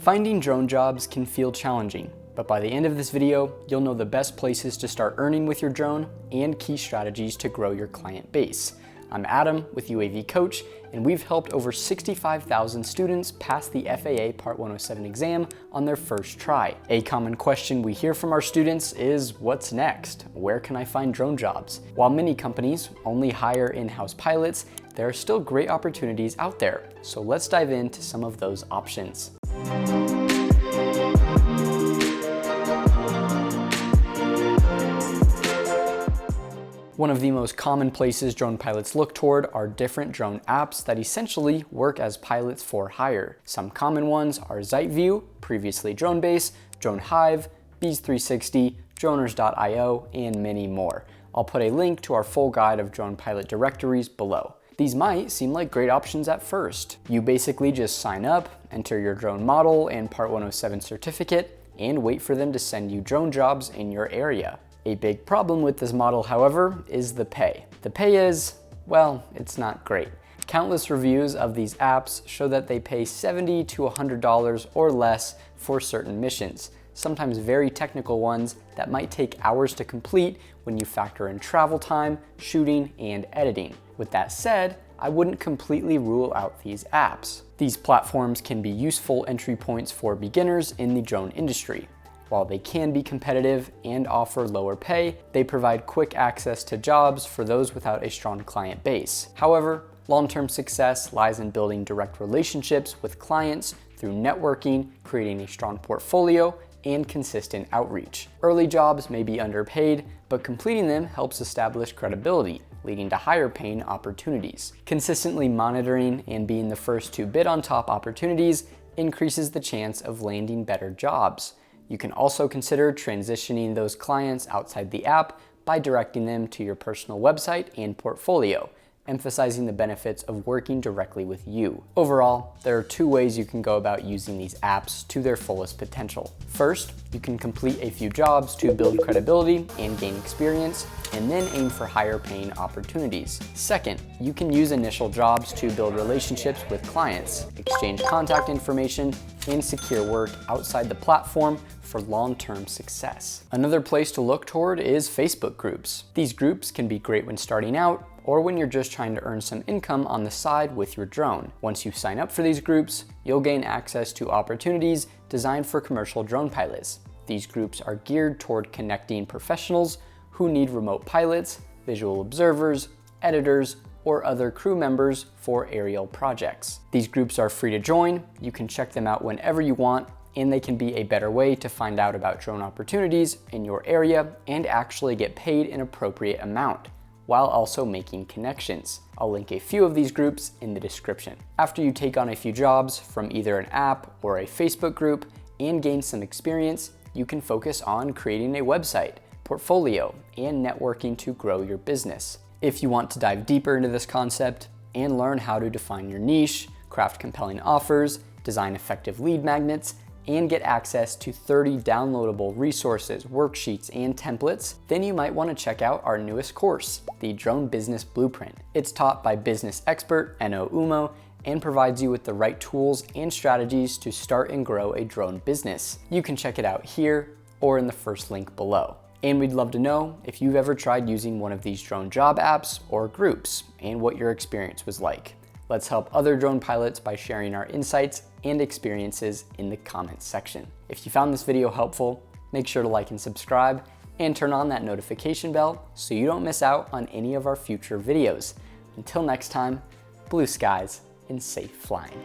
Finding drone jobs can feel challenging, but by the end of this video, you'll know the best places to start earning with your drone and key strategies to grow your client base. I'm Adam with UAV Coach, and we've helped over 65,000 students pass the FAA Part 107 exam on their first try. A common question we hear from our students is, what's next? Where can I find drone jobs? While many companies only hire in-house pilots, there are still great opportunities out there. So let's dive into some of those options. One of the most common places drone pilots look toward are different drone apps that essentially work as pilots for hire. Some common ones are ZiteView, previously DroneBase, DroneHive, Bees360, Droners.io, and many more. I'll put a link to our full guide of drone pilot directories below. These might seem like great options at first. You basically just sign up, enter your drone model and Part 107 certificate, and wait for them to send you drone jobs in your area. A big problem with this model, however, is the pay. The pay is, well, it's not great. Countless reviews of these apps show that they pay $70 to $100 or less for certain missions, sometimes very technical ones that might take hours to complete when you factor in travel time, shooting, and editing. With that said, I wouldn't completely rule out these apps. These platforms can be useful entry points for beginners in the drone industry. While they can be competitive and offer lower pay, they provide quick access to jobs for those without a strong client base. However, long-term success lies in building direct relationships with clients through networking, creating a strong portfolio, and consistent outreach. Early jobs may be underpaid, but completing them helps establish credibility, leading to higher paying opportunities. Consistently monitoring and being the first to bid on top opportunities increases the chance of landing better jobs. You can also consider transitioning those clients outside the app by directing them to your personal website and portfolio, emphasizing the benefits of working directly with you. Overall, there are two ways you can go about using these apps to their fullest potential. First, you can complete a few jobs to build credibility and gain experience, and then aim for higher paying opportunities. Second, you can use initial jobs to build relationships with clients, exchange contact information, and secure work outside the platform for long-term success. Another place to look toward is Facebook groups. These groups can be great when starting out or when you're just trying to earn some income on the side with your drone. Once you sign up for these groups, you'll gain access to opportunities designed for commercial drone pilots. These groups are geared toward connecting professionals who need remote pilots, visual observers, editors, or other crew members for aerial projects. These groups are free to join, you can check them out whenever you want, and they can be a better way to find out about drone opportunities in your area and actually get paid an appropriate amount, while also making connections. I'll link a few of these groups in the description. After you take on a few jobs from either an app or a Facebook group and gain some experience, you can focus on creating a website, portfolio, and networking to grow your business. If you want to dive deeper into this concept and learn how to define your niche, craft compelling offers, design effective lead magnets, and get access to 30 downloadable resources, worksheets, and templates, then you might want to check out our newest course, the Drone Business Blueprint. It's taught by business expert Enno Umo and provides you with the right tools and strategies to start and grow a drone business. You can check it out here or in the first link below. And we'd love to know if you've ever tried using one of these drone job apps or groups and what your experience was like. Let's help other drone pilots by sharing our insights and experiences in the comments section. If you found this video helpful, make sure to like and subscribe and turn on that notification bell so you don't miss out on any of our future videos. Until next time, blue skies and safe flying.